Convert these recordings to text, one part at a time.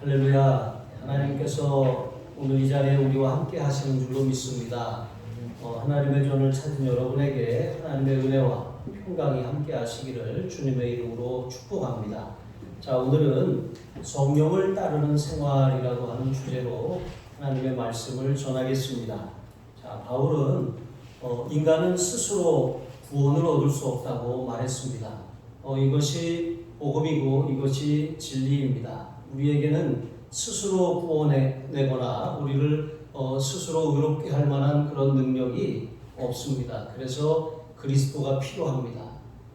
할렐루야. 하나님께서 오늘 이 자리에 우리와 함께 하시는 줄로 믿습니다. 하나님의 전을 찾은 여러분에게 하나님의 은혜와 평강이 함께 하시기를 주님의 이름으로 축복합니다. 자, 오늘은 성령을 따르는 생활이라고 하는 주제로 하나님의 말씀을 전하겠습니다. 자, 바울은 인간은 스스로 구원을 얻을 수 없다고 말했습니다. 이것이 복음이고 이것이 진리입니다. 우리에게는 스스로 구원해내거나 우리를 스스로 의롭게 할 만한 그런 능력이 없습니다. 그래서 그리스도가 필요합니다.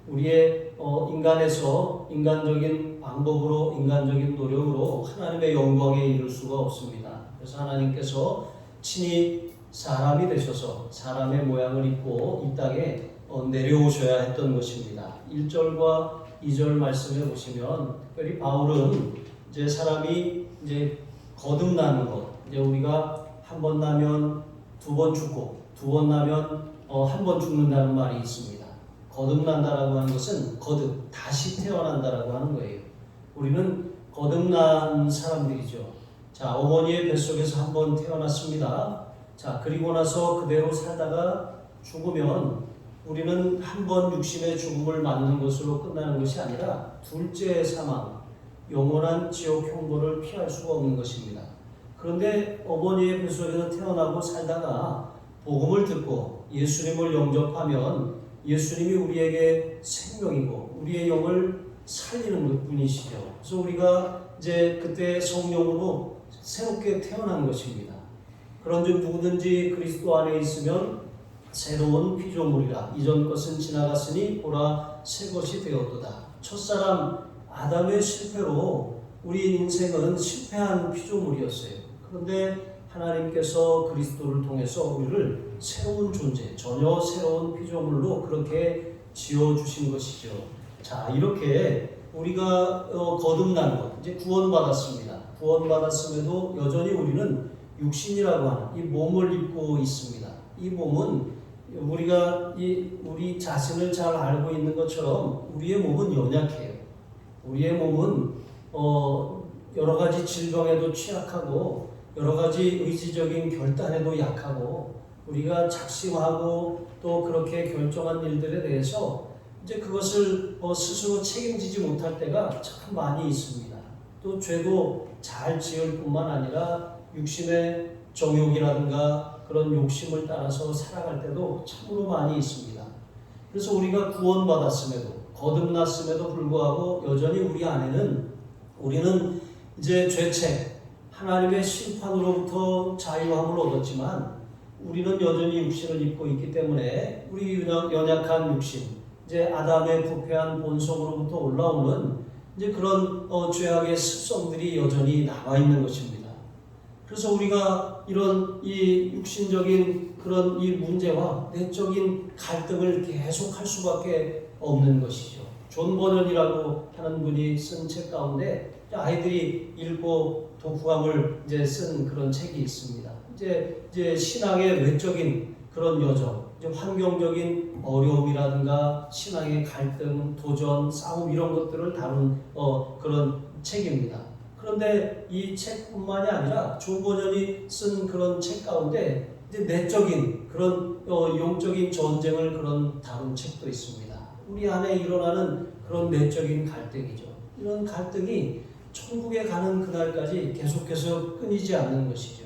우리의 인간에서 인간적인 방법으로 인간적인 노력으로 하나님의 영광에 이를 수가 없습니다. 그래서 하나님께서 친히 사람이 되셔서 사람의 모양을 입고 이 땅에 내려오셔야 했던 것입니다. 1절과 2절 말씀에 보시면 특별히 바울은 이제 사람이 이제 거듭나는 것, 이제 우리가 한 번 나면 두 번 죽고 두 번 나면 한 번 죽는다는 말이 있습니다. 거듭난다라고 하는 것은 다시 태어난다라고 하는 거예요. 우리는 거듭난 사람들이죠. 자, 어머니의 뱃속에서 한 번 태어났습니다. 자, 그리고 나서 그대로 살다가 죽으면 우리는 한 번 육신의 죽음을 맞는 것으로 끝나는 것이 아니라 둘째 사망, 영원한 지옥 형벌을 피할 수가 없는 것입니다. 그런데 어머니의 뱃속에서 태어나고 살다가 복음을 듣고 예수님을 영접하면 예수님이 우리에게 생명이고 우리의 영을 살리는 분이시죠. 그래서 우리가 이제 그때 성령으로 새롭게 태어난 것입니다. 그런즉 누구든지 그리스도 안에 있으면 새로운 피조물이라. 이전 것은 지나갔으니 보라 새 것이 되었도다. 첫사람 아담의 실패로 우리 인생은 실패한 피조물이었어요. 그런데 하나님께서 그리스도를 통해서 우리를 새로운 존재, 전혀 새로운 피조물로 그렇게 지어주신 것이죠. 자, 이렇게 우리가 거듭난 것, 이제 구원받았습니다. 구원받았음에도 여전히 우리는 육신이라고 하는 이 몸을 입고 있습니다. 이 몸은 우리가 우리 자신을 잘 알고 있는 것처럼 우리의 몸은 연약해요. 우리의 몸은 여러 가지 질병에도 취약하고 여러 가지 의지적인 결단에도 약하고 우리가 작심하고 또 그렇게 결정한 일들에 대해서 이제 그것을 스스로 책임지지 못할 때가 참 많이 있습니다. 또 죄도 잘 지을 뿐만 아니라 육신의 정욕이라든가 그런 욕심을 따라서 살아갈 때도 참으로 많이 있습니다. 그래서 우리가 구원받았음에도 거듭났음에도 불구하고 여전히 우리 안에는 우리는 이제 죄책, 하나님의 심판으로부터 자유함을 얻었지만 우리는 여전히 육신을 입고 있기 때문에 우리 연약한 육신, 이제 아담의 부패한 본성으로부터 올라오는 이제 그런 죄악의 습성들이 여전히 남아 있는 것입니다. 그래서 우리가 이런 이 육신적인 그런 이 문제와 내적인 갈등을 계속할 수밖에 없는 것이죠. 존 버년이라고 하는 분이 쓴 책 가운데 아이들이 읽고 독후감을 이제 쓴 그런 책이 있습니다. 이제 신앙의 외적인 그런 여정, 이제 환경적인 어려움이라든가 신앙의 갈등, 도전, 싸움 이런 것들을 다룬 그런 책입니다. 그런데 이 책뿐만이 아니라 존 버년이 쓴 그런 책 가운데 이제 내적인 그런 영적인 전쟁을 그런 다룬 책도 있습니다. 우리 안에 일어나는 그런 내적인 갈등이죠. 이런 갈등이 천국에 가는 그날까지 계속해서 끊이지 않는 것이죠.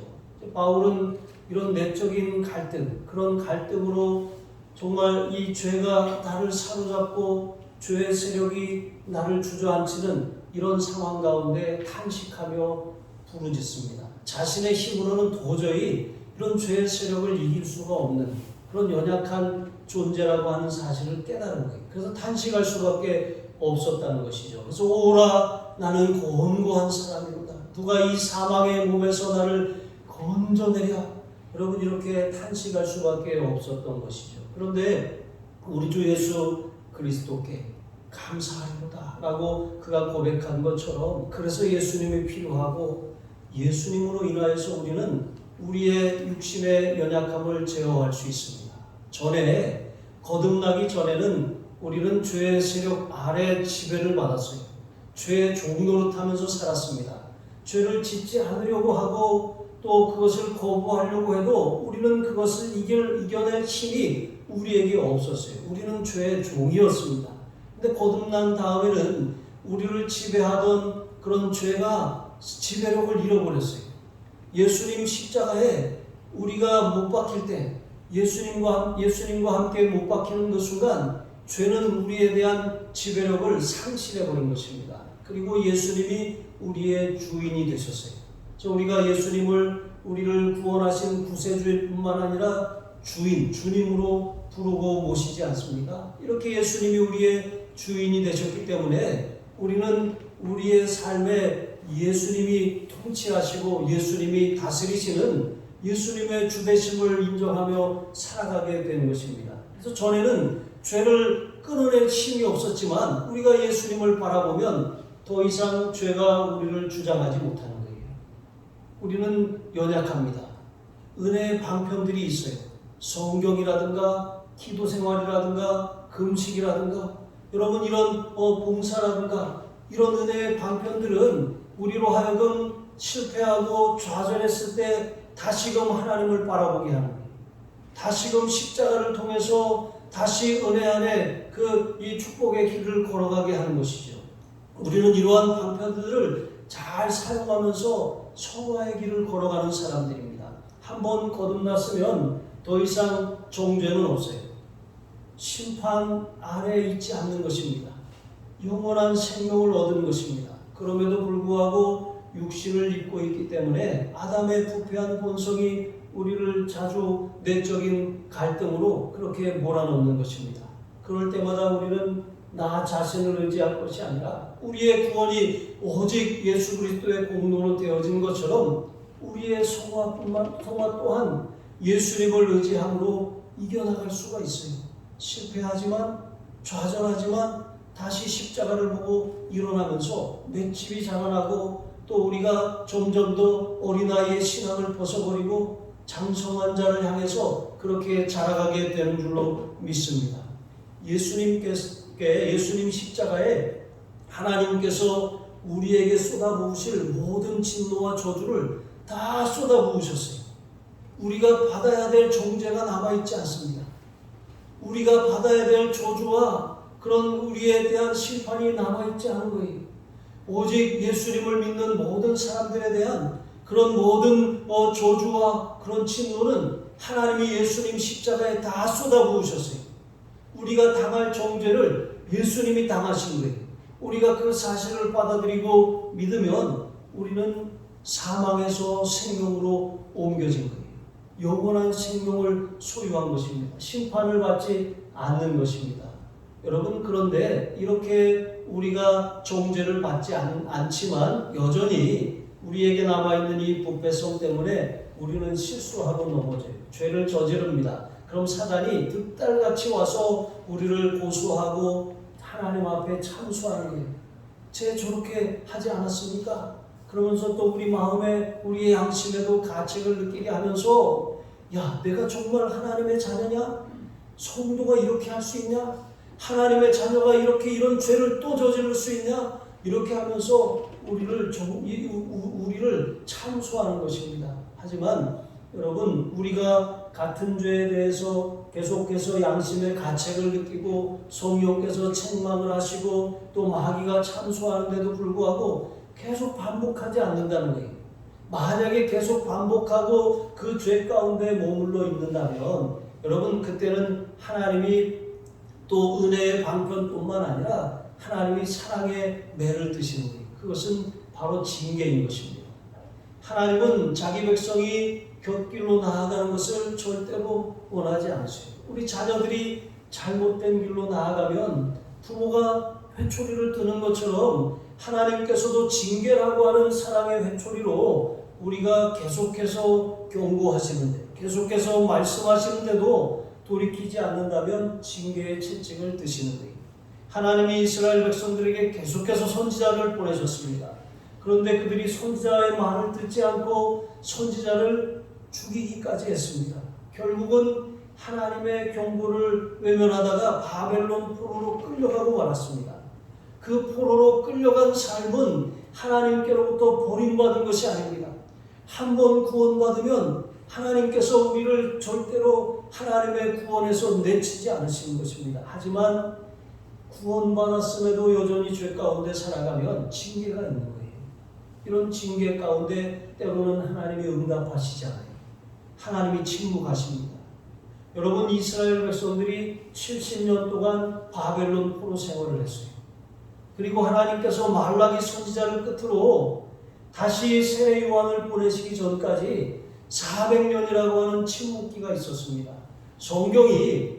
바울은 이런 내적인 갈등, 그런 갈등으로 정말 이 죄가 나를 사로잡고 죄의 세력이 나를 주저앉히는 이런 상황 가운데 탄식하며 부르짖습니다. 자신의 힘으로는 도저히 이런 죄의 세력을 이길 수가 없는 그런 연약한 존재라고 하는 사실을 깨달은 거예요. 그래서 탄식할 수밖에 없었다는 것이죠. 그래서 오라 나는 곤고한 사람이로다. 누가 이 사망의 몸에서 나를 건져내랴. 여러분 이렇게 탄식할 수밖에 없었던 것이죠. 그런데 우리 주 예수 그리스도께 감사하리로다 라고 그가 고백한 것처럼 그래서 예수님이 필요하고 예수님으로 인하여서 우리는 우리의 육신의 연약함을 제어할 수 있습니다. 전에 거듭나기 전에는 우리는 죄의 세력 아래 지배를 받았어요. 죄의 종노릇하면서 살았습니다. 죄를 짓지 않으려고 하고 또 그것을 거부하려고 해도 우리는 그것을 이겨낼 힘이 우리에게 없었어요. 우리는 죄의 종이었습니다. 근데 거듭난 다음에는 우리를 지배하던 그런 죄가 지배력을 잃어버렸어요. 예수님 십자가에 우리가 못 박힐 때, 예수님과 함께 못 박히는 그 순간 죄는 우리에 대한 지배력을 상실해버린 것입니다. 그리고 예수님이 우리의 주인이 되셨어요. 우리가 예수님을 우리를 구원하신 구세주일 뿐만 아니라 주님으로 부르고 모시지 않습니까? 이렇게 예수님이 우리의 주인이 되셨기 때문에 우리는 우리의 삶에 예수님이 통치하시고 예수님이 다스리시는 예수님의 주되심을 인정하며 살아가게 되는 것입니다. 그래서 전에는 죄를 끊어낼 힘이 없었지만 우리가 예수님을 바라보면 더 이상 죄가 우리를 주장하지 못하는 거예요. 우리는 연약합니다. 은혜의 방편들이 있어요. 성경이라든가 기도생활이라든가 금식이라든가 여러분 이런 봉사라든가 이런 은혜의 방편들은 우리로 하여금 실패하고 좌절했을 때 다시금 하나님을 바라보게 하는 거예요. 다시금 십자가를 통해서 다시 은혜 안에 이 축복의 길을 걸어가게 하는 것이죠. 우리는 이러한 방편들을 잘 사용하면서 성화의 길을 걸어가는 사람들입니다. 한번 거듭났으면 더 이상 정죄는 없어요. 심판 아래에 있지 않는 것입니다. 영원한 생명을 얻은 것입니다. 그럼에도 불구하고 육신을 입고 있기 때문에 아담의 부패한 본성이 우리를 자주 내적인 갈등으로 그렇게 몰아넣는 것입니다. 그럴 때마다 우리는 나 자신을 의지할 것이 아니라 우리의 구원이 오직 예수 그리스도의 공로로 되어진 것처럼 우리의 성화 또한 예수님을 의지함으로 이겨나갈 수가 있어요. 실패하지만 좌절하지만 다시 십자가를 보고 일어나면서 맷집이 자라나고 또 우리가 점점 더 어린아이의 신앙을 벗어버리고 장성한 자를 향해서 그렇게 자라가게 되는 줄로 믿습니다. 예수님 십자가에 하나님께서 우리에게 쏟아부으실 모든 진노와 저주를 다 쏟아부으셨어요. 우리가 받아야 될 정죄가 남아있지 않습니다. 우리가 받아야 될 저주와 그런 우리에 대한 심판이 남아있지 않은 거예요. 오직 예수님을 믿는 모든 사람들에 대한 그런 모든 저주와 그런 진노는 하나님이 예수님 십자가에 다 쏟아부으셨어요. 우리가 당할 정죄를 예수님이 당하신 거예요. 우리가 그 사실을 받아들이고 믿으면 우리는 사망에서 생명으로 옮겨진 거예요. 영원한 생명을 소유한 것입니다. 심판을 받지 않는 것입니다. 여러분, 그런데 이렇게 우리가 정죄를 받지 않지만 여전히 우리에게 남아있는 이 부패성 때문에 우리는 실수하고 넘어져요. 죄를 저지릅니다. 그럼 사단이 득달같이 와서 우리를 고소하고 하나님 앞에 참소하는 거예요. 쟤 저렇게 하지 않았습니까? 그러면서 또 우리 마음에 우리의 양심에도 가책을 느끼게 하면서 야, 내가 정말 하나님의 자녀냐? 성도가 이렇게 할 수 있냐? 하나님의 자녀가 이렇게 이런 죄를 또 저지를 수 있냐? 이렇게 하면서 우리를 참소하는 것입니다. 하지만 여러분, 우리가 같은 죄에 대해서 계속해서 양심의 가책을 느끼고 성령께서 책망을 하시고 또 마귀가 참소하는데도 불구하고 계속 반복하지 않는다는 거예요. 만약에 계속 반복하고 그 죄 가운데 머물러 있는다면 여러분, 그때는 하나님이 또 은혜의 방편뿐만 아니라 하나님이 사랑의 매를 드시는 거예요. 그것은 바로 징계인 것입니다. 하나님은 자기 백성이 곁길로 나아가는 것을 절대로 원하지 않으세요. 우리 자녀들이 잘못된 길로 나아가면 부모가 회초리를 드는 것처럼 하나님께서도 징계라고 하는 사랑의 회초리로 우리가 계속해서 경고하시는데, 계속해서 말씀하시는데도 돌이키지 않는다면 징계의 채찍을 드시는 거예요. 하나님이 이스라엘 백성들에게 계속해서 선지자를 보내셨습니다. 그런데 그들이 선지자의 말을 듣지 않고 선지자를 죽이기까지 했습니다. 결국은 하나님의 경고를 외면하다가 바벨론 포로로 끌려가고 말았습니다. 그 포로로 끌려간 삶은 하나님께로부터 버림받은 것이 아닙니다. 한 번 구원받으면 하나님께서 우리를 절대로 하나님의 구원에서 내치지 않으시는 것입니다. 하지만 구원받았음에도 여전히 죄 가운데 살아가면 징계가 있는 거예요. 이런 징계 가운데 때로는 하나님이 응답하시지 않아요. 하나님이 침묵하십니다. 여러분, 이스라엘 백성들이 70년 동안 바벨론 포로 생활을 했어요. 그리고 하나님께서 말라기 선지자를 끝으로 다시 새 요한을 보내시기 전까지 400년이라고 하는 침묵기가 있었습니다. 성경이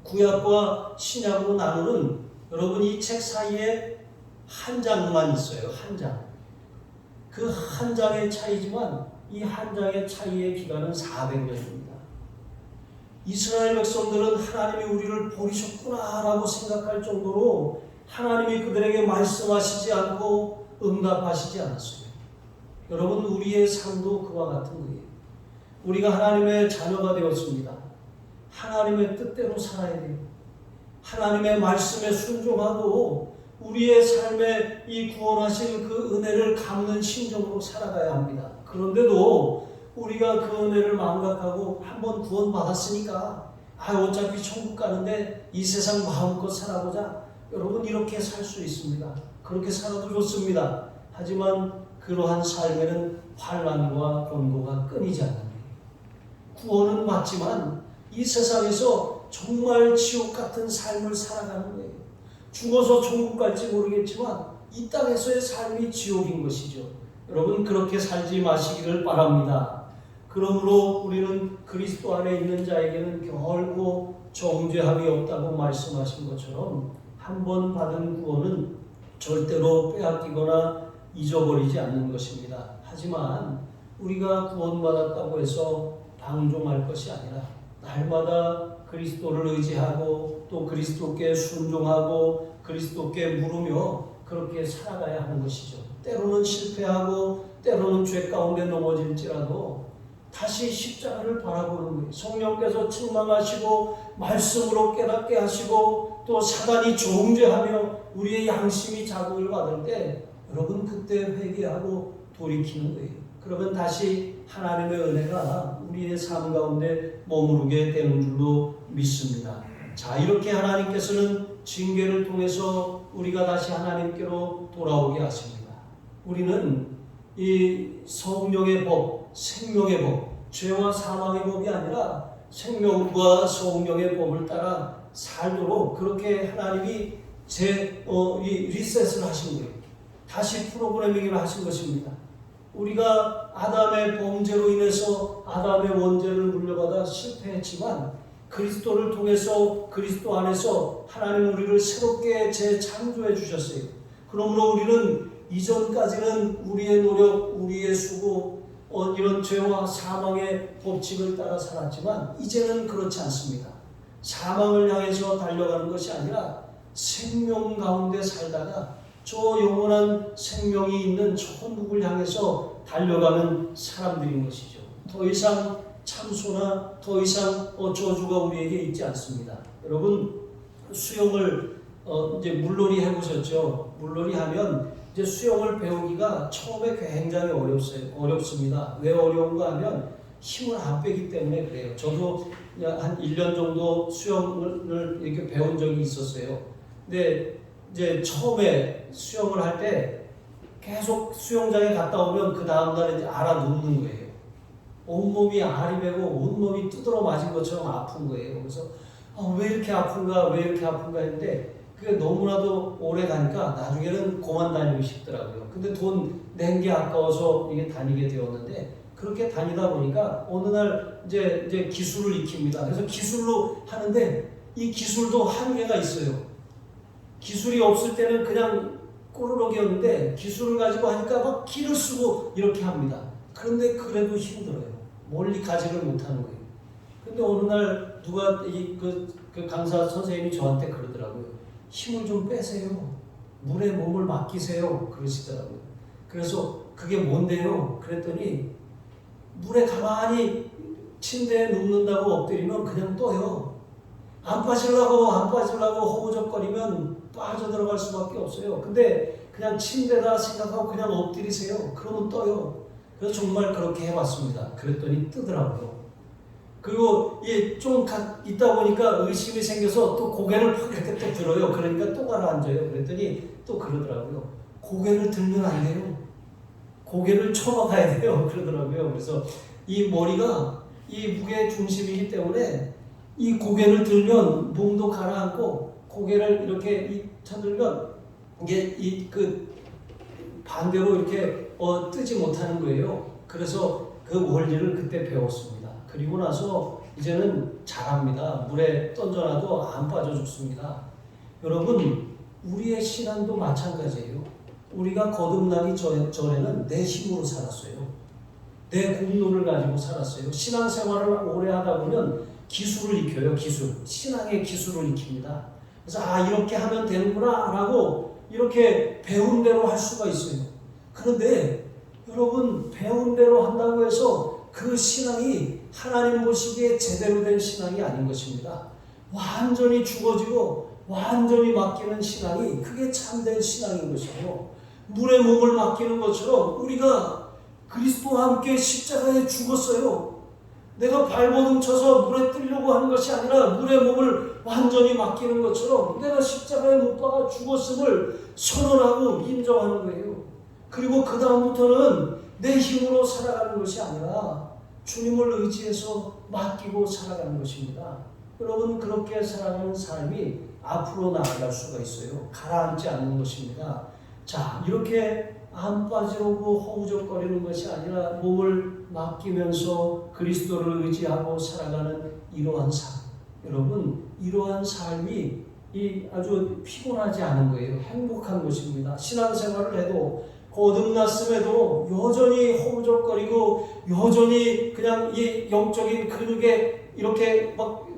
구약과 신약으로 나누는 여러분 이 책 사이에 한 장만 있어요. 한 장. 그 한 장의 차이지만 이 한 장의 차이의 기간은 400년입니다. 이스라엘 백성들은 하나님이 우리를 버리셨구나라고 생각할 정도로 하나님이 그들에게 말씀하시지 않고 응답하시지 않았어요. 여러분, 우리의 삶도 그와 같은 거예요. 우리가 하나님의 자녀가 되었습니다. 하나님의 뜻대로 살아야 돼요. 하나님의 말씀에 순종하고 우리의 삶에 이 구원하신 그 은혜를 갚는 심정으로 살아가야 합니다. 그런데도 우리가 그 은혜를 망각하고 한번 구원받았으니까 어차피 천국 가는데 이 세상 마음껏 살아보자. 여러분, 이렇게 살 수 있습니다. 그렇게 살아도 좋습니다. 하지만 그러한 삶에는 환난과 권고가 끊이지 않는 거예요. 구원은 맞지만 이 세상에서 정말 지옥 같은 삶을 살아가는 거예요. 죽어서 천국 갈지 모르겠지만 이 땅에서의 삶이 지옥인 것이죠. 여러분, 그렇게 살지 마시기를 바랍니다. 그러므로 우리는 그리스도 안에 있는 자에게는 결코 정죄함이 없다고 말씀하신 것처럼 한 번 받은 구원은 절대로 빼앗기거나 잊어버리지 않는 것입니다. 하지만 우리가 구원받았다고 해서 방종할 것이 아니라 날마다 그리스도를 의지하고 또 그리스도께 순종하고 그리스도께 물으며 그렇게 살아가야 하는 것이죠. 때로는 실패하고 때로는 죄 가운데 넘어질지라도 다시 십자가를 바라보는 거예요. 성령께서 책망하시고 말씀으로 깨닫게 하시고 또 사단이 정죄하며 우리의 양심이 자극을 받을 때 여러분 그때 회개하고 돌이키는 거예요. 그러면 다시 하나님의 은혜가 우리의 삶 가운데 머무르게 되는 줄로 믿습니다. 자, 이렇게 하나님께서는 징계를 통해서 우리가 다시 하나님께로 돌아오게 하십니다. 우리는 이 성령의 법, 생명의 법, 죄와 사망의 법이 아니라 생명과 성령의 법을 따라 살도록 그렇게 하나님이 리셋을 하신 거예요. 다시 프로그래밍을 하신 것입니다. 우리가 아담의 범죄로 인해서 아담의 원죄를 물려받아 실패했지만 그리스도를 통해서 그리스도 안에서 하나님 우리를 새롭게 재창조해 주셨어요. 그러므로 우리는 이전까지는 우리의 노력, 우리의 수고, 이런 죄와 사망의 법칙을 따라 살았지만 이제는 그렇지 않습니다. 사망을 향해서 달려가는 것이 아니라 생명 가운데 살다가 저 영원한 생명이 있는 천국을 향해서 달려가는 사람들인 것이죠. 더 이상 참소나 더 이상 저주가 우리에게 있지 않습니다. 여러분, 수영을 이제 물놀이 해보셨죠? 물놀이 하면 이제 수영을 배우기가 처음에 굉장히 어렵습니다. 왜 어려운가 하면 힘을 안 빼기 때문에 그래요. 저도 한 1년 정도 수영을 이렇게 배운 적이 있었어요. 근데 이제 처음에 수영을 할 때 계속 수영장에 갔다 오면 그 다음날에 이제 알아 눕는 거예요. 온몸이 알이 배고 온몸이 두드러 맞은 것처럼 아픈 거예요. 그래서 왜 이렇게 아픈가 했는데 그게 너무나도 오래 가니까 나중에는 그만 다니고 싶더라고요. 근데 돈 낸 게 아까워서 이게 다니게 되었는데 그렇게 다니다 보니까 어느 날 이제 기술을 익힙니다. 그래서 기술로 하는데 이 기술도 한계가 있어요. 기술이 없을 때는 그냥 꼬르륵이었는데 기술을 가지고 하니까 막 기를 쓰고 이렇게 합니다. 그런데 그래도 힘들어요. 멀리 가지를 못하는 거예요. 근데 어느 날 누가 그 강사 선생님이 저한테 그러더라고요. 힘을 좀 빼세요. 물에 몸을 맡기세요. 그러시더라고요. 그래서 그게 뭔데요? 그랬더니 물에 가만히 침대에 눕는다고 엎드리면 그냥 떠요. 안 빠지려고 허우적거리면 빠져들어갈 수밖에 없어요. 근데 그냥 침대다 생각하고 그냥 엎드리세요. 그러면 떠요. 그래서 정말 그렇게 해봤습니다. 그랬더니 뜨더라고요. 그리고 좀 있다 보니까 의심이 생겨서 또 고개를 팍 이렇게 또 들어요. 그러니까 또 가라앉아요. 그랬더니 또 그러더라고요. 고개를 들면 안 돼요. 고개를 쳐박아야 돼요. 그러더라고요. 그래서 이 머리가 이 무게의 중심이기 때문에 이 고개를 들면 몸도 가라앉고 고개를 이렇게 쳐들면 이게 반대로 이렇게 뜨지 못하는 거예요. 그래서 그 원리를 그때 배웠습니다. 그리고 나서 이제는 잘합니다. 물에 던져놔도 안 빠져 죽습니다. 여러분, 우리의 신앙도 마찬가지예요. 우리가 거듭나기 전에는 내 힘으로 살았어요. 내 공로를 가지고 살았어요. 신앙생활을 오래 하다 보면 기술을 익혀요. 신앙의 기술을 익힙니다. 그래서 이렇게 하면 되는구나 라고 이렇게 배운 대로 할 수가 있어요. 그런데 여러분, 배운 대로 한다고 해서 그 신앙이 하나님 보시기에 제대로 된 신앙이 아닌 것입니다. 완전히 죽어지고 완전히 맡기는 신앙이 그게 참된 신앙인 것이고, 물에 몸을 맡기는 것처럼 우리가 그리스도와 함께 십자가에 죽었어요. 내가 발버둥 쳐서 물에 뜨려고 하는 것이 아니라 물에 몸을 완전히 맡기는 것처럼 내가 십자가에 못 박아 죽었음을 선언하고 인정하는 거예요. 그리고 그 다음부터는 내 힘으로 살아가는 것이 아니라 주님을 의지해서 맡기고 살아가는 것입니다. 여러분, 그렇게 살아가는 삶이 앞으로 나아갈 수가 있어요. 가라앉지 않는 것입니다. 자, 이렇게 안 빠지려고 허우적거리는 것이 아니라 몸을 맡기면서 그리스도를 의지하고 살아가는 이러한 삶. 여러분, 이러한 삶이 아주 피곤하지 않은 거예요. 행복한 것입니다. 신앙생활을 해도 거듭났음에도 여전히 허우적거리고 여전히 그냥 이 영적인 근육에 이렇게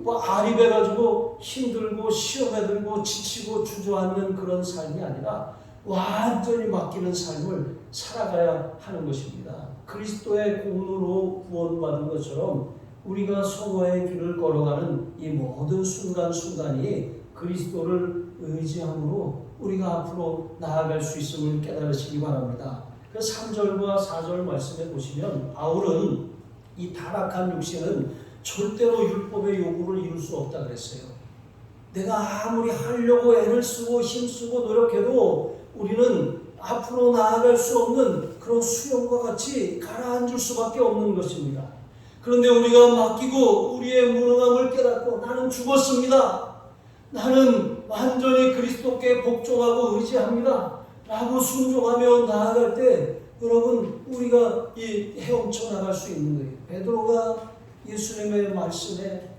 아립해가지고 힘들고 시험에 들고 지치고 주저앉는 그런 삶이 아니라 완전히 맡기는 삶을 살아가야 하는 것입니다. 그리스도의 공로로 구원받은 것처럼 우리가 성화의 길을 걸어가는 이 모든 순간순간이 그리스도를 의지함으로 우리가 앞으로 나아갈 수 있음을 깨달으시기 바랍니다. 그 3절과 4절 말씀에 보시면 바울은 이 타락한 육신은 절대로 율법의 요구를 이룰 수 없다 그랬어요. 내가 아무리 하려고 애를 쓰고 힘쓰고 노력해도 우리는 앞으로 나아갈 수 없는 그런 수영과 같이 가라앉을 수밖에 없는 것입니다. 그런데 우리가 맡기고 우리의 무능함을 깨닫고 나는 죽었습니다. 나는 완전히 그리스도께 복종하고 의지합니다. 라고 순종하며 나아갈 때 여러분, 우리가 헤엄쳐 나갈 수 있는 거예요. 베드로가 예수님의 말씀에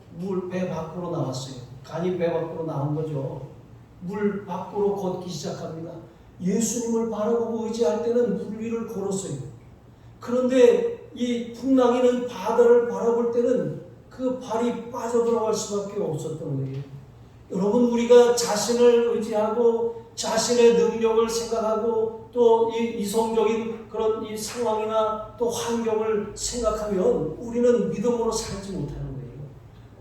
배 밖으로 나왔어요. 간이 배 밖으로 나온 거죠. 물 밖으로 걷기 시작합니다. 예수님을 바라보고 의지할 때는 물 위를 걸었어요. 그런데 이 풍랑이는 바다를 바라볼 때는 그 발이 빠져들어갈 수밖에 없었던 거예요. 여러분, 우리가 자신을 의지하고 자신의 능력을 생각하고 또 이 이성적인 그런 이 상황이나 또 환경을 생각하면 우리는 믿음으로 살지 못하는 거예요.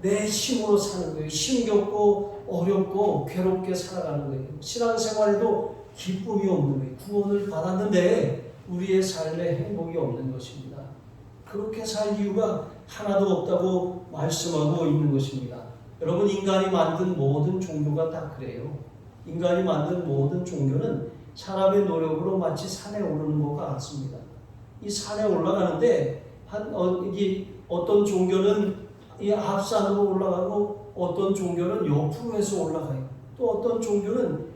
내 힘으로 사는 거예요. 힘겹고 어렵고 괴롭게 살아가는 거예요. 신앙생활에도 기쁨이 없는 거예요. 구원을 받았는데 우리의 삶에 행복이 없는 것입니다. 그렇게 살 이유가 하나도 없다고 말씀하고 있는 것입니다. 여러분, 인간이 만든 모든 종교가 다 그래요. 인간이 만든 모든 종교는 사람의 노력으로 마치 산에 오르는 것 같습니다. 이 산에 올라가는데 어떤 종교는 이 앞산으로 올라가고 어떤 종교는 옆으로 해서 올라가요. 또 어떤 종교는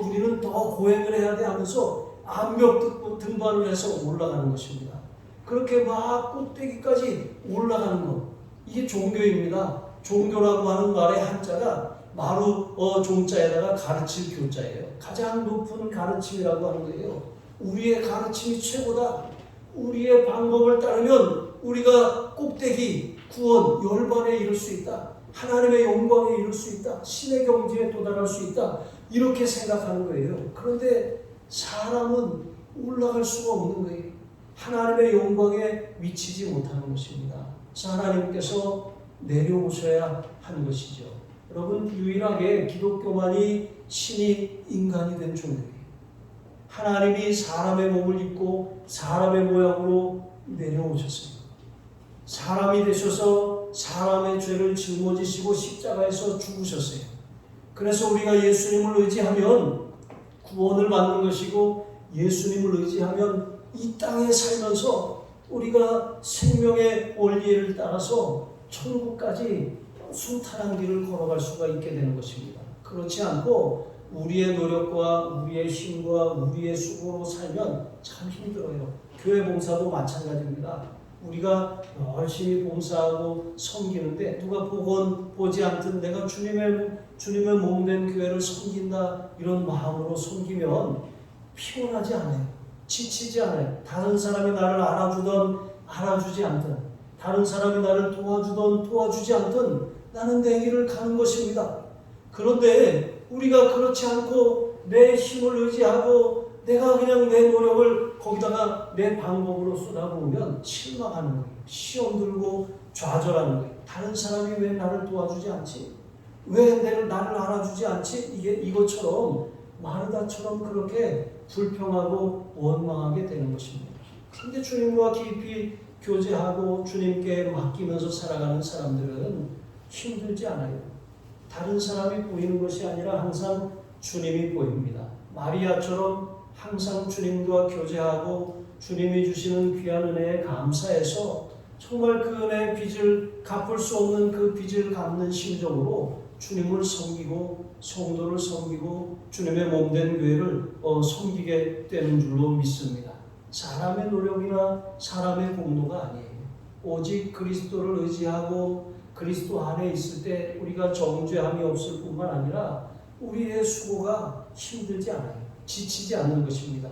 우리는 더 고행을 해야 돼 하면서 암벽 등반을 해서 올라가는 것입니다. 그렇게 막 꼭대기까지 올라가는 것, 이게 종교입니다. 종교라고 하는 말의 한자가 마루 종자에다가 가르칠 교자예요. 가장 높은 가르침이라고 하는 거예요. 우리의 가르침이 최고다. 우리의 방법을 따르면 우리가 꼭대기, 구원, 열반에 이룰 수 있다. 하나님의 영광에 이룰 수 있다. 신의 경지에 도달할 수 있다. 이렇게 생각하는 거예요. 그런데 사람은 올라갈 수가 없는 거예요. 하나님의 영광에 미치지 못하는 것입니다. 그래서 하나님께서 내려오셔야 하는 것이죠. 여러분, 유일하게 기독교만이 신이 인간이 된 존재예요. 하나님이 사람의 몸을 입고 사람의 모양으로 내려오셨어요. 사람이 되셔서 사람의 죄를 짊어지시고 십자가에서 죽으셨어요. 그래서 우리가 예수님을 의지하면 구원을 받는 것이고, 예수님을 의지하면 이 땅에 살면서 우리가 생명의 원리를 따라서 천국까지 순탄한 길을 걸어갈 수가 있게 되는 것입니다. 그렇지 않고 우리의 노력과 우리의 힘과 우리의 수고로 살면 참 힘들어요. 교회 봉사도 마찬가지입니다. 우리가 열심히 봉사하고 섬기는데 누가 보지 않든 내가 주님의 몸된 교회를 섬긴다 이런 마음으로 섬기면 피곤하지 않아요. 지치지 않아요. 다른 사람이 나를 알아주던 알아주지 않든, 다른 사람이 나를 도와주던 도와주지 않든 나는 내 길을 가는 것입니다. 그런데 우리가 그렇지 않고 내 힘을 의지하고 내가 그냥 내 노력을 거기다가 내 방법으로 쏟아부으면 실망하는 거예요. 시험 들고 좌절하는 거예요. 다른 사람이 왜 나를 도와주지 않지? 왜 나를 알아주지 않지? 이것처럼 마르다처럼 그렇게 불평하고 원망하게 되는 것입니다. 그런데 주님과 깊이 교제하고 주님께 맡기면서 살아가는 사람들은 힘들지 않아요. 다른 사람이 보이는 것이 아니라 항상 주님이 보입니다. 마리아처럼 항상 주님과 교제하고 주님이 주시는 귀한 은혜에 감사해서 정말 그 은혜의 빚을 갚을 수 없는 그 빚을 갚는 심정으로 주님을 섬기고 성도를 섬기고 주님의 몸된 교회를 섬기게 되는 줄로 믿습니다. 사람의 노력이나 사람의 공로가 아니에요. 오직 그리스도를 의지하고 그리스도 안에 있을 때 우리가 정죄함이 없을 뿐만 아니라 우리의 수고가 힘들지 않아요. 지치지 않는 것입니다.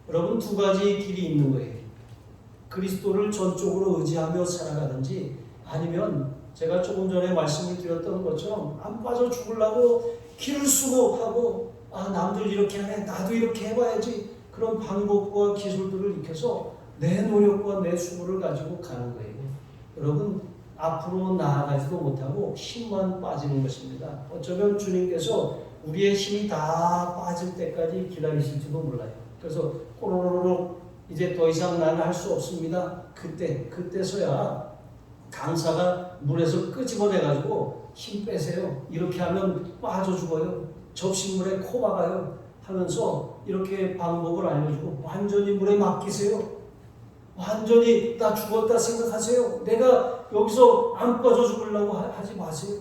여러분, 두 가지 길이 있는 거예요. 그리스도를 전적으로 의지하며 살아가든지, 아니면 제가 조금 전에 말씀을 드렸던 것처럼 안 빠져 죽으려고 길을 수고하고 남들 이렇게 하네 나도 이렇게 해봐야지, 그런 방법과 기술들을 익혀서 내 노력과 내 수고를 가지고 가는 거예요. 여러분, 앞으로 나아가지도 못하고 힘만 빠지는 것입니다. 어쩌면 주님께서 우리의 힘이 다 빠질 때까지 기다리실지도 몰라요. 그래서 꼬로로록 이제 더 이상 나는 할 수 없습니다. 그때서야 강사가 물에서 끄집어내가지고 힘 빼세요. 이렇게 하면 빠져 죽어요. 접시물에 코 박아요. 하면서 이렇게 방법을 알려주고 완전히 물에 맡기세요. 완전히 나 죽었다 생각하세요. 내가 여기서 안 빠져 죽으려고 하지 마세요.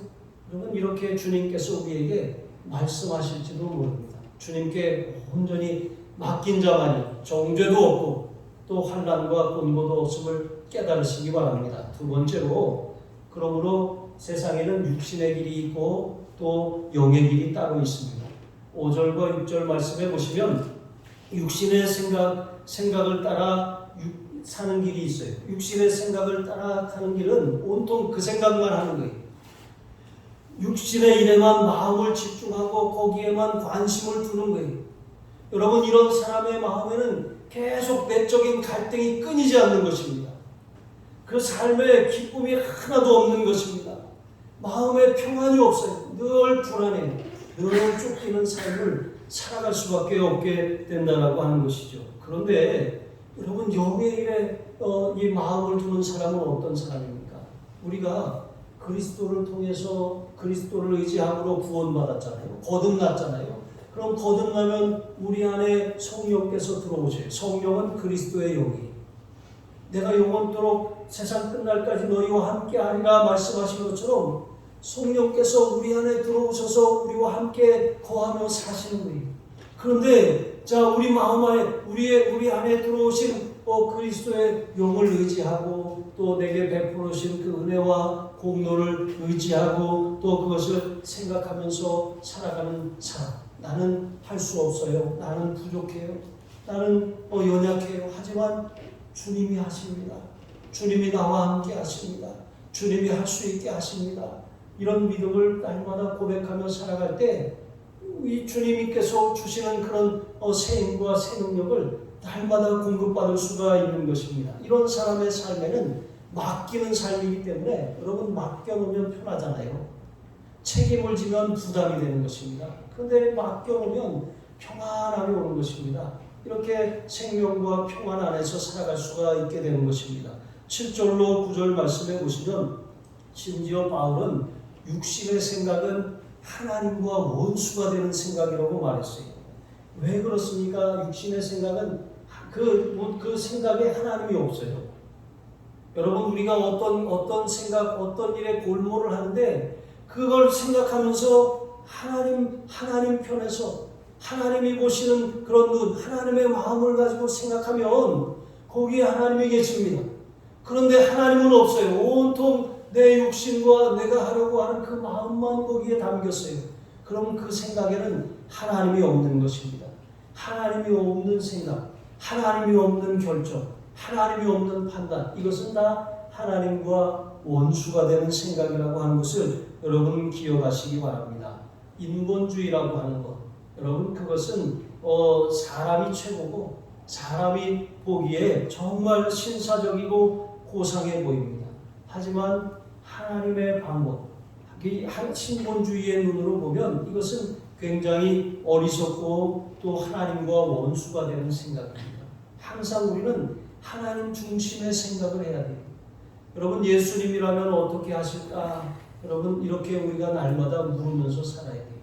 여러분, 이렇게 주님께서 우리에게 말씀하실지도 모릅니다. 주님께 온전히 맡긴 자만이 정죄도 없고 또 환난과 곤고도 없음을 깨달으시기 바랍니다. 두 번째로, 그러므로 세상에는 육신의 길이 있고 또 영의 길이 따로 있습니다. 5절과 6절 말씀해 보시면 육신의 생각을 따라 사는 길이 있어요. 육신의 생각을 따라 가는 길은 온통 그 생각만 하는 거예요. 육신의 일에만 마음을 집중하고 거기에만 관심을 두는 거예요. 여러분, 이런 사람의 마음에는 계속 내적인 갈등이 끊이지 않는 것입니다. 그 삶에 기쁨이 하나도 없는 것입니다. 마음에 평안이 없어요. 늘 불안해요. 늘 쫓기는 삶을 살아갈 수밖에 없게 된다라고 하는 것이죠. 그런데 여러분, 영의 일에 이 마음을 두는 사람은 어떤 사람입니까? 우리가 그리스도를 통해서 그리스도를 의지함으로 구원받았잖아요. 거듭났잖아요. 그럼 거듭나면 우리 안에 성령께서 들어오세요. 성령은 그리스도의 영이에요. 내가 영원토록 세상 끝날까지 너희와 함께 하리라 말씀하신 것처럼 성령께서 우리 안에 들어오셔서 우리와 함께 거하며 사시는 거예요. 그런데 우리 마음 안에 우리 안에 들어오신 그리스도의 영을 의지하고 또 내게 베풀으신 그 은혜와 공로를 의지하고 또 그것을 생각하면서 살아가는 사람. 나는 할 수 없어요. 나는 부족해요. 나는 연약해요. 하지만 주님이 하십니다. 주님이 나와 함께 하십니다. 주님이 할 수 있게 하십니다. 이런 믿음을 날마다 고백하며 살아갈 때 이 주님께서 주시는 그런 새 힘과 새 능력을 날마다 공급받을 수가 있는 것입니다. 이런 사람의 삶에는 맡기는 삶이기 때문에 여러분, 맡겨놓으면 편하잖아요. 책임을 지면 부담이 되는 것입니다. 그런데 맡겨놓으면 평안함이 오는 것입니다. 이렇게 생명과 평안 안에서 살아갈 수가 있게 되는 것입니다. 7절로 9절 말씀해 보시면 심지어 바울은 육신의 생각은 하나님과 원수가 되는 생각이라고 말했어요. 왜 그렇습니까? 육신의 생각은 그 생각에 하나님이 없어요. 여러분, 우리가 어떤 생각, 어떤 일에 골몰을 하는데 그걸 생각하면서 하나님 편에서 하나님이 보시는 그런 눈, 하나님의 마음을 가지고 생각하면 거기에 하나님이 계십니다. 그런데 하나님은 없어요. 온통 내 육신과 내가 하려고 하는 그 마음만 거기에 담겼어요. 그럼 그 생각에는 하나님이 없는 것입니다. 하나님이 없는 생각, 하나님이 없는 결정, 하나님이 없는 판단, 이것은 다 하나님과 원수가 되는 생각이라고 하는 것을 여러분 기억하시기 바랍니다. 인본주의라고 하는 것, 여러분 그것은 사람이 최고고 사람이 보기에 정말 신사적이고 고상해 보입니다. 하지만 하나님의 방법, 신본주의의 눈으로 보면 이것은 굉장히 어리석고 또 하나님과 원수가 되는 생각입니다. 항상 우리는 하나님 중심의 생각을 해야 돼요. 여러분, 예수님이라면 어떻게 하실까? 여러분, 이렇게 우리가 날마다 물으면서 살아야 돼요.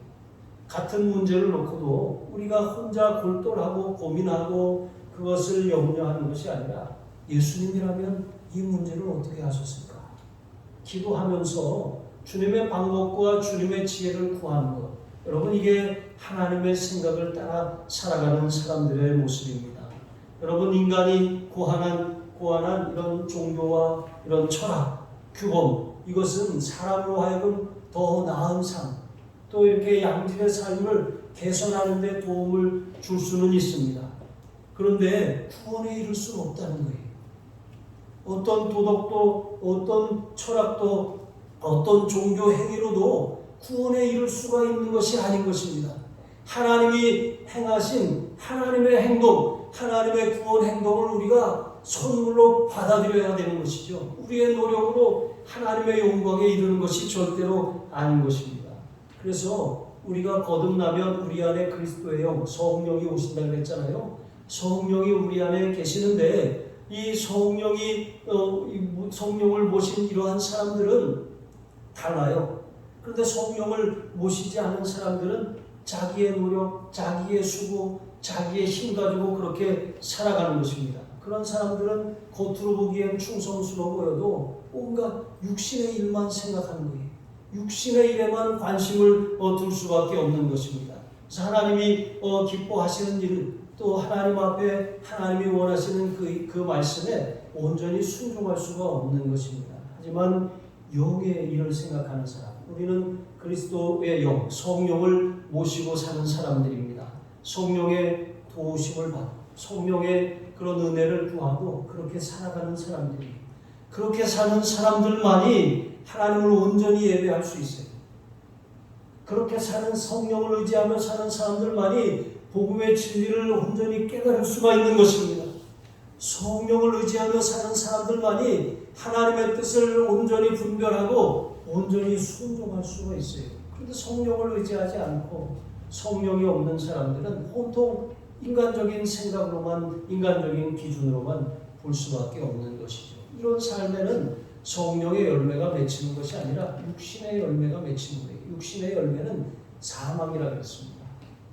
같은 문제를 놓고도 우리가 혼자 골똘하고 고민하고 그것을 염려하는 것이 아니라 예수님이라면 이 문제를 어떻게 하셨을까? 기도하면서 주님의 방법과 주님의 지혜를 구하는 것. 여러분, 이게 하나님의 생각을 따라 살아가는 사람들의 모습입니다. 여러분, 인간이 고안한 이런 종교와 이런 철학, 규범, 이것은 사람으로 하여금 더 나은 삶, 또 이렇게 양질의 삶을 개선하는 데 도움을 줄 수는 있습니다. 그런데 구원에 이를 수는 없다는 거예요. 어떤 도덕도, 어떤 철학도, 어떤 종교 행위로도 구원에 이를 수가 있는 것이 아닌 것입니다. 하나님이 행하신 하나님의 행동, 하나님의 구원 행동을 우리가 선물로 받아들여야 되는 것이죠. 우리의 노력으로 하나님의 영광에 이르는 것이 절대로 아닌 것입니다. 그래서 우리가 거듭나면 우리 안에 그리스도의 영, 성령이 오신다고 했잖아요. 성령이 우리 안에 계시는데 이 성령을 모신 이러한 사람들은 달라요. 그런데 성령을 모시지 않은 사람들은 자기의 노력, 자기의 수고, 자기의 힘 가지고 그렇게 살아가는 것입니다. 그런 사람들은 겉으로 보기엔 충성스러워 보여도 온갖 육신의 일만 생각하는 거예요. 육신의 일에만 관심을 둘 수밖에 없는 것입니다. 그래서 하나님이 기뻐하시는 일, 또 하나님 앞에 하나님이 원하시는 그 말씀에 온전히 순종할 수가 없는 것입니다. 하지만 영의 일을 생각하는 사람, 우리는 그리스도의 영, 성령을 모시고 사는 사람들입니다. 성령의 도우심을 받고 성령의 그런 은혜를 구하고 그렇게 살아가는 사람들이, 그렇게 사는 사람들만이 하나님을 온전히 예배할 수 있어요. 그렇게 사는 성령을 의지하며 사는 사람들만이 복음의 진리를 온전히 깨달을 수가 있는 것입니다. 성령을 의지하며 사는 사람들만이 하나님의 뜻을 온전히 분별하고 온전히 순종할 수가 있어요. 그런데 성령을 의지하지 않고 성령이 없는 사람들은 온통 인간적인 생각으로만, 인간적인 기준으로만 볼 수밖에 없는 것이죠. 이런 삶에는 성령의 열매가 맺히는 것이 아니라 육신의 열매가 맺히는 거예요. 육신의 열매는 사망이라고 했습니다.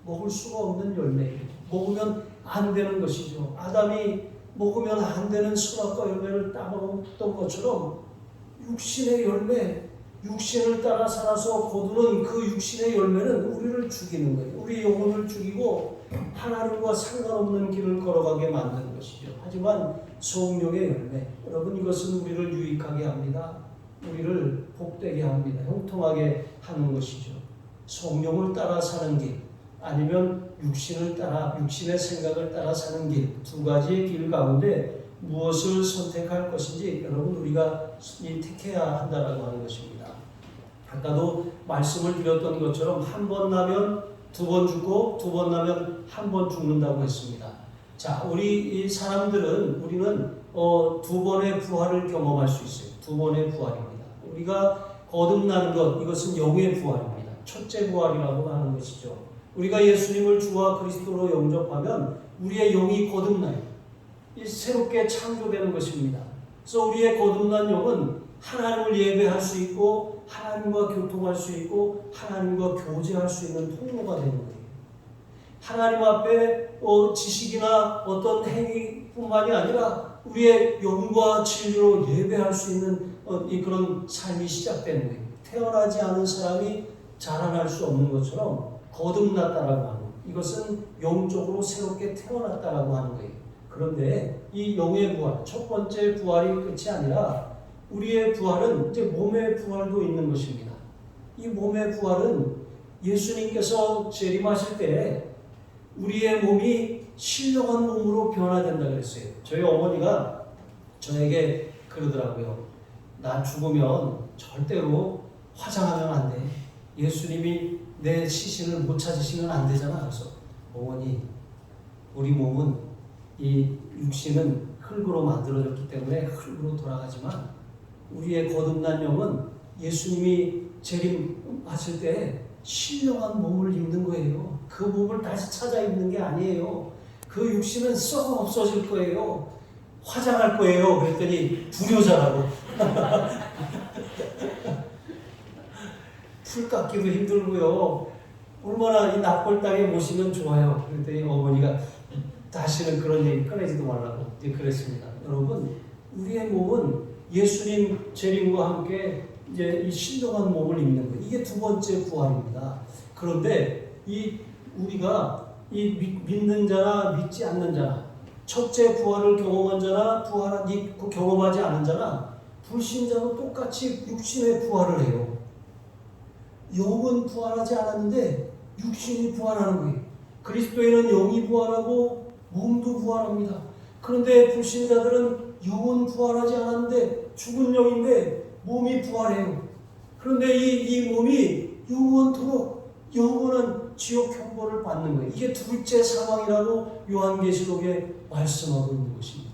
먹을 수가 없는 열매예요. 먹으면 안 되는 것이죠. 아담이 먹으면 안 되는 선악과 열매를 따먹었던 것처럼 육신의 열매, 육신을 따라 살아서 거두는 그 육신의 열매는 우리를 죽이는 거예요. 우리 영혼을 죽이고 하나님과 상관없는 길을 걸어가게 만드는 것이죠. 하지만 성령의 열매, 여러분, 이것은 우리를 유익하게 합니다. 우리를 복되게 합니다. 형통하게 하는 것이죠. 성령을 따라 사는 길, 아니면 육신의 생각을 따라 사는 길, 두 가지의 길 가운데 무엇을 선택할 것인지 여러분 우리가 택해야 한다라고 하는 것입니다. 아까도 말씀을 드렸던 것처럼 한 번 나면 두 번 죽고 두 번 나면 한 번 죽는다고 했습니다. 자, 우리는 두 번의 부활을 경험할 수 있어요. 두 번의 부활입니다. 우리가 거듭나는 것, 이것은 영의 부활입니다. 첫째 부활이라고 하는 것이죠. 우리가 예수님을 주와 그리스도로 영접하면 우리의 영이 거듭나요. 새롭게 창조되는 것입니다. 그래서 우리의 거듭난 영은 하나님을 예배할 수 있고 하나님과 교통할 수 있고 하나님과 교제할 수 있는 통로가 되는 거예요. 하나님 앞에 지식이나 어떤 행위뿐만이 아니라 우리의 영과 진리로 예배할 수 있는 그런 삶이 시작되는 거예요. 태어나지 않은 사람이 자라날 수 없는 것처럼 거듭났다라고 하는 거예요. 이것은 영적으로 새롭게 태어났다라고 하는 거예요. 그런데 이 영의 부활, 첫 번째 부활이 끝이 아니라 우리의 부활은 이제 몸의 부활도 있는 것입니다. 이 몸의 부활은 예수님께서 재림하실 때 우리의 몸이 신령한 몸으로 변화된다 그랬어요. 저희 어머니가 저에게 그러더라고요. 나 죽으면 절대로 화장하면 안 돼. 예수님이 내 시신을 못 찾으시면 안 되잖아. 그래서 어머니, 우리 몸은 이 육신은 흙으로 만들어졌기 때문에 흙으로 돌아가지만 우리의 거듭난 영은 예수님이 재림하실 때 신령한 몸을 입는 거예요. 그 몸을 다시 찾아 입는 게 아니에요. 그 육신은 썩어 없어질 거예요. 화장할 거예요. 그랬더니 불효자라고. 풀 깎기도 힘들고요. 얼마나 이 납골 땅에 모시면 좋아요. 그랬더니 어머니가 다시는 그런 얘기 꺼내지도 말라고 이제 그랬습니다. 여러분, 우리의 몸은 예수님 재림과 함께 이제 이 신령한 몸을 입는 거예요. 이게 두 번째 부활입니다. 그런데 우리가 믿는 자나 믿지 않는 자나, 첫째 부활을 경험한 자나 경험하지 않은 자나, 불신자도 똑같이 육신의 부활을 해요. 영은 부활하지 않았는데 육신이 부활하는 거예요. 그리스도에는 영이 부활하고 몸도 부활합니다. 그런데 불신자들은 영은 부활하지 않았는데 죽은 영인데 몸이 부활해요. 그런데 이 몸이 영원토록 영원한 지옥 형벌을 받는 거예요. 이게 둘째 사망이라고 요한계시록에 말씀하고 있는 것입니다.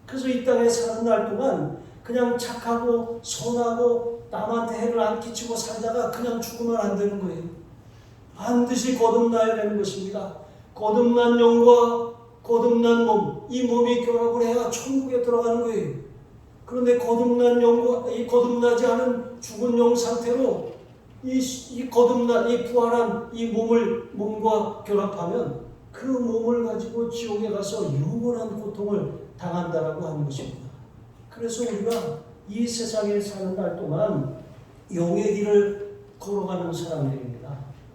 그래서 이 땅에 사는 날 동안 그냥 착하고 선하고 남한테 해를 안 끼치고 살다가 그냥 죽으면 안 되는 거예요. 반드시 거듭나야 되는 것입니다. 거듭난 영과 거듭난 몸, 이 몸이 결합을 해야 천국에 들어가는 거예요. 그런데 거듭난 영과 이 거듭나지 않은 죽은 영 상태로 이 거듭난 이 부활한 이 몸과 결합하면 그 몸을 가지고 지옥에 가서 영원한 고통을 당한다라고 하는 것입니다. 그래서 우리가 이 세상에 사는 날 동안 영의 길을 걸어가는 사람들입니다.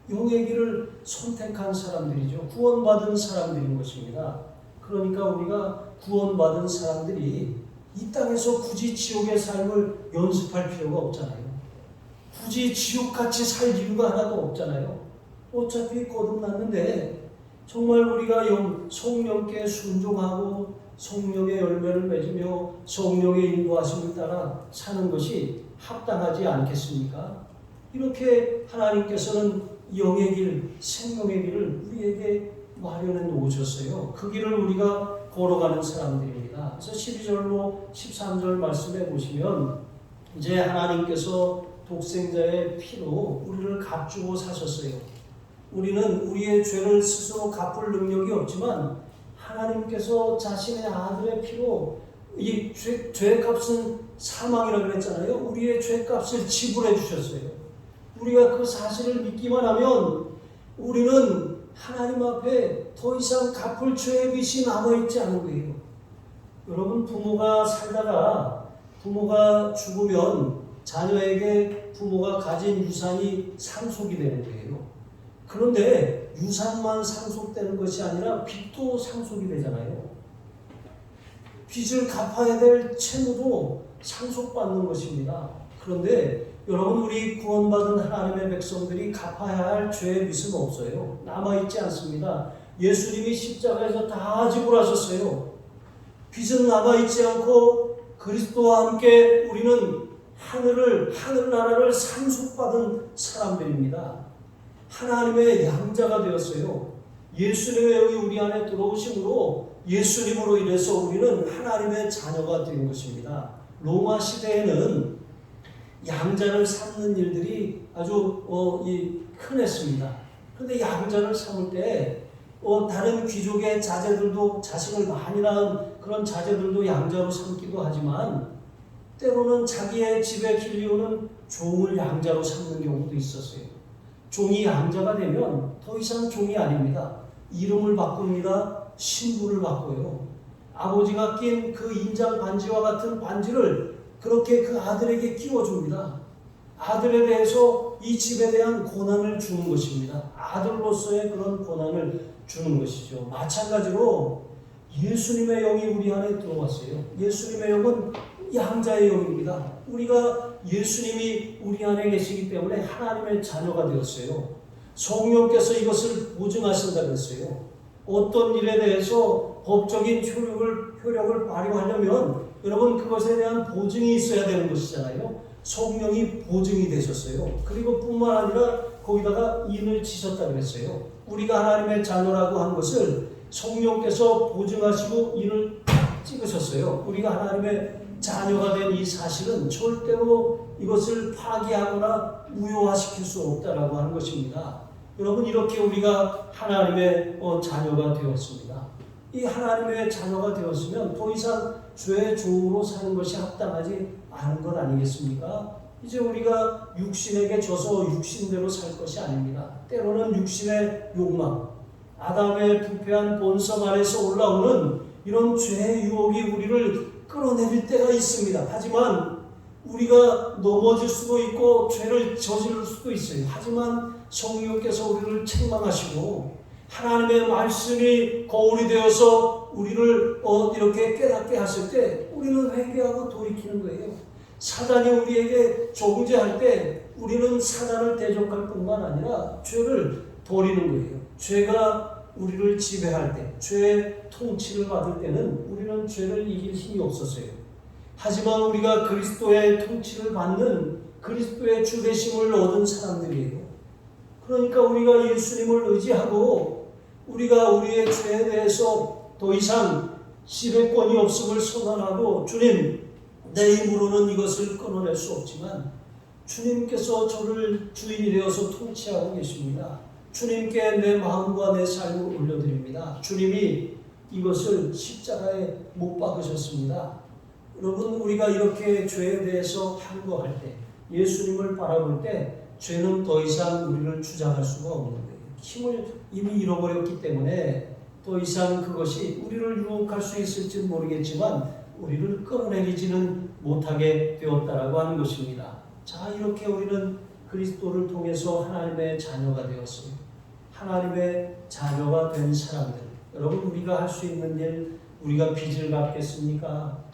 영의 길을 선택한 사람들이죠. 구원받은 사람들인 것입니다. 그러니까 우리가 구원받은 사람들이 이 땅에서 굳이 지옥의 삶을 연습할 필요가 없잖아요. 굳이 지옥같이 살 이유가 하나도 없잖아요. 어차피 거듭났는데 정말 우리가 성령께 순종하고 성령의 열매를 맺으며 성령의 인도하심을 따라 사는 것이 합당하지 않겠습니까? 이렇게 하나님께서는 영의 길, 생명의 길을 우리에게 마련해 놓으셨어요. 그 길을 우리가 걸어가는 사람들입니다. 그래서 12절로 13절 말씀해 보시면 이제 하나님께서 독생자의 피로 우리를 값주고 사셨어요. 우리는 우리의 죄를 스스로 갚을 능력이 없지만 하나님께서 자신의 아들의 피로 이 죄값은 사망이라고 그랬잖아요. 우리의 죄값을 지불해 주셨어요. 우리가 그 사실을 믿기만 하면 우리는 하나님 앞에 더 이상 갚을 죄의 빚이 남아있지 않은 거예요. 여러분, 부모가 살다가 부모가 죽으면 자녀에게 부모가 가진 유산이 상속이 되는 거예요. 그런데 유산만 상속되는 것이 아니라 빚도 상속이 되잖아요. 빚을 갚아야 될 채무도 상속받는 것입니다. 그런데 여러분, 우리 구원받은 하나님의 백성들이 갚아야 할 죄의 빚은 없어요. 남아있지 않습니다. 예수님이 십자가에서 다 지불하셨어요. 빚은 남아있지 않고 그리스도와 함께 우리는 하늘나라를 상속받은 사람들입니다. 하나님의 양자가 되었어요. 예수님의 영이 우리 안에 들어오심으로 예수님으로 인해서 우리는 하나님의 자녀가 된 것입니다. 로마 시대에는 양자를 삼는 일들이 아주 흔했습니다. 그런데 양자를 삼을 때 다른 귀족의 자제들도 자식을 많이 낳은 그런 자제들도 양자로 삼기도 하지만 때로는 자기의 집에 길리우는 종을 양자로 삼는 경우도 있었어요. 종이 양자가 되면 더 이상 종이 아닙니다. 이름을 바꿉니다. 신분을 바꿔요. 아버지가 낀 그 인장 반지와 같은 반지를 그렇게 그 아들에게 끼워줍니다. 아들에 대해서 이 집에 대한 권한을 주는 것입니다. 아들로서의 그런 권한을 주는 것이죠. 마찬가지로 예수님의 영이 우리 안에 들어왔어요. 예수님의 영은 양자의 영입니다. 우리가 예수님이 우리 안에 계시기 때문에 하나님의 자녀가 되었어요. 성령께서 이것을 보증하신다 그랬어요. 어떤 일에 대해서 법적인 효력을 발휘하려면 여러분 그것에 대한 보증이 있어야 되는 것이잖아요. 성령이 보증이 되셨어요. 그리고 뿐만 아니라 거기다가 인을 치셨다 그랬어요. 우리가 하나님의 자녀라고 한 것을 성령께서 보증하시고 인을 찍으셨어요. 우리가 하나님의 자녀가 된 이 사실은 절대로 이것을 파기하거나 무효화시킬 수 없다라고 하는 것입니다. 여러분 이렇게 우리가 하나님의 자녀가 되었습니다. 이 하나님의 자녀가 되었으면 더 이상 죄의 종으로 사는 것이 합당하지 않은 것 아니겠습니까? 이제 우리가 육신에게 져서 육신대로 살 것이 아닙니다. 때로는 육신의 욕망, 아담의 부패한 본성 안에서 올라오는 이런 죄의 유혹이 우리를 끌어내릴 때가 있습니다. 하지만 우리가 넘어질 수도 있고 죄를 저지를 수도 있어요. 하지만 성령께서 우리를 책망하시고 하나님의 말씀이 거울이 되어서 우리를 이렇게 깨닫게 하실 때 우리는 회개하고 돌이키는 거예요. 사단이 우리에게 정죄할 때 우리는 사단을 대적할 뿐만 아니라 죄를 버리는 거예요. 죄가 우리를 지배할 때, 죄의 통치를 받을 때는 우리는 죄를 이길 힘이 없었어요. 하지만 우리가 그리스도의 통치를 받는 그리스도의 주되심을 얻은 사람들이에요. 그러니까 우리가 예수님을 의지하고 우리가 우리의 죄에 대해서 더 이상 지배권이 없음을 선언하고 주님, 내 힘으로는 이것을 끊어낼 수 없지만 주님께서 저를 주인이 되어서 통치하고 계십니다. 주님께 내 마음과 내 삶을 올려드립니다. 주님이 이것을 십자가에 못 박으셨습니다. 여러분 우리가 이렇게 죄에 대해서 항거할 때 예수님을 바라볼 때 죄는 더 이상 우리를 주장할 수가 없는 거예요. 힘을 이미 잃어버렸기 때문에 더 이상 그것이 우리를 유혹할 수 있을지 모르겠지만 우리를 끌어내리지는 못하게 되었다라고 하는 것입니다. 자, 이렇게 우리는 그리스도를 통해서 하나님의 자녀가 되었습니다. 하나님의 자녀가 된 사람들, 여러분 우리가 할 수 있는 일, 우리가 빚을 갚겠습니까?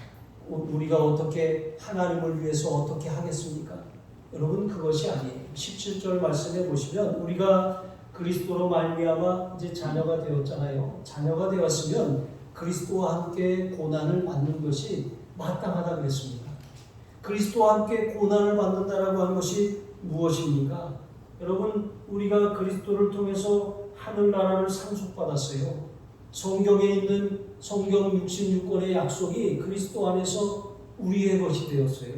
우리가 어떻게 하나님을 위해서 어떻게 하겠습니까? 여러분 그것이 아니에요. 17절 말씀해 보시면 우리가 그리스도로 말미암아 이제 자녀가 되었잖아요. 자녀가 되었으면 그리스도와 함께 고난을 받는 것이 마땅하다 그랬습니다. 그리스도와 함께 고난을 받는다라고 하는 것이 무엇입니까? 여러분 우리가 그리스도를 통해서 하늘나라를 상속받았어요. 성경에 있는 성경 66권의 약속이 그리스도 안에서 우리의 것이 되었어요.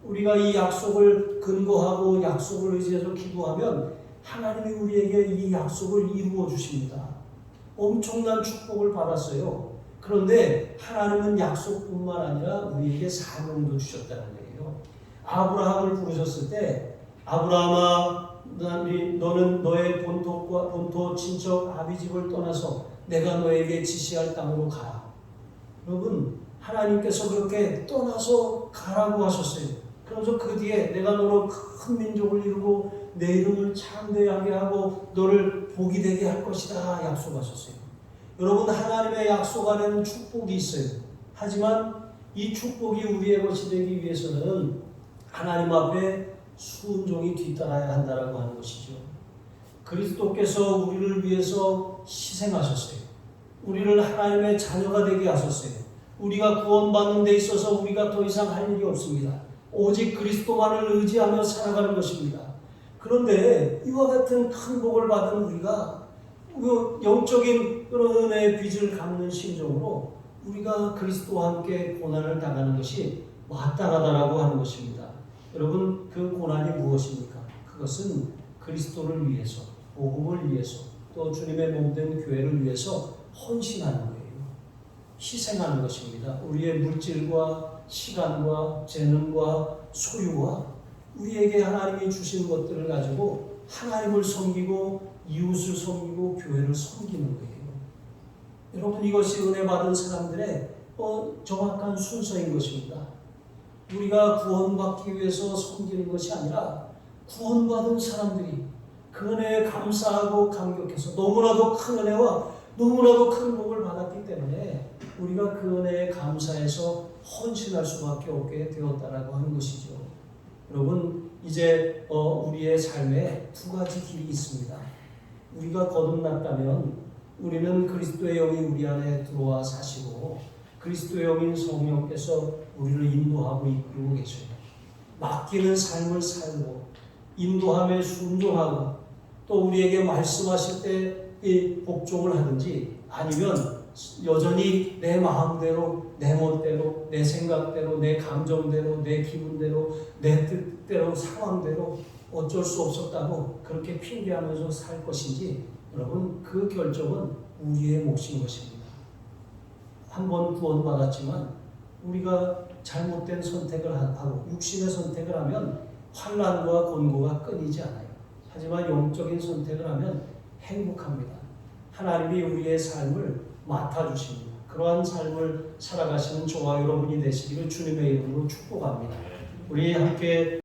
우리가 이 약속을 근거하고 약속을 의지해서 기도하면 하나님이 우리에게 이 약속을 이루어 주십니다. 엄청난 축복을 받았어요. 그런데 하나님은 약속뿐만 아니라 우리에게 사명도 주셨다는 거예요. 아브라함을 부르셨을 때 아브라함아 너는 너의 본토 친척 아비집을 떠나서 내가 너에게 지시할 땅으로 가라. 여러분 하나님께서 그렇게 떠나서 가라고 하셨어요. 그러면서 그 뒤에 내가 너로 큰 민족을 이루고 내 이름을 창대하게 하고 너를 복이 되게 할 것이다 약속하셨어요. 여러분 하나님의 약속 안에는 축복이 있어요. 하지만 이 축복이 우리의 것이 되기 위해서는 하나님 앞에 순종이 뒤따라야 한다라고 하는 것이죠. 그리스도께서 우리를 위해서 희생하셨어요. 우리를 하나님의 자녀가 되게 하셨어요. 우리가 구원받는 데 있어서 우리가 더 이상 할 일이 없습니다. 오직 그리스도만을 의지하며 살아가는 것입니다. 그런데 이와 같은 큰 복을 받은 우리가 영적인 그런 은혜의 빚을 갚는 심정으로 우리가 그리스도와 함께 고난을 당하는 것이 마땅하다라고 하는 것입니다. 여러분, 그 고난이 무엇입니까? 그것은 그리스도를 위해서, 복음을 위해서, 또 주님의 몸된 교회를 위해서 헌신하는 거예요. 희생하는 것입니다. 우리의 물질과 시간과 재능과 소유와 우리에게 하나님이 주신 것들을 가지고 하나님을 섬기고 이웃을 섬기고 교회를 섬기는 거예요. 여러분, 이것이 은혜 받은 사람들의 정확한 순서인 것입니다. 우리가 구원받기 위해서 섬기는 것이 아니라 구원받은 사람들이 그 은혜에 감사하고 감격해서 너무나도 큰 은혜와 너무나도 큰 복을 받았기 때문에 우리가 그 은혜에 감사해서 헌신할 수밖에 없게 되었다라고 하는 것이죠. 여러분, 이제 우리의 삶에 두 가지 길이 있습니다. 우리가 거듭났다면 우리는 그리스도의 영이 우리 안에 들어와 사시고 그리스도의 영인 성령께서 우리를 인도하고 이끌고 계십니다. 맡기는 삶을 살고 인도함에 순종하고 또 우리에게 말씀하실 때 복종을 하든지 아니면 여전히 내 마음대로, 내 멋대로, 내 생각대로, 내 감정대로, 내 기분대로, 내 뜻대로, 상황대로 어쩔 수 없었다고 그렇게 핑계하면서 살 것인지, 여러분, 그 결정은 우리의 몫인 것입니다. 한 번 구원받았지만 우리가 잘못된 선택을 하고 육신의 선택을 하면 환난과 곤고가 끊이지 않아요. 하지만 영적인 선택을 하면 행복합니다. 하나님이 우리의 삶을 맡아주십니다. 그러한 삶을 살아가시는 저와 여러분이 되시기를 주님의 이름으로 축복합니다. 우리 함께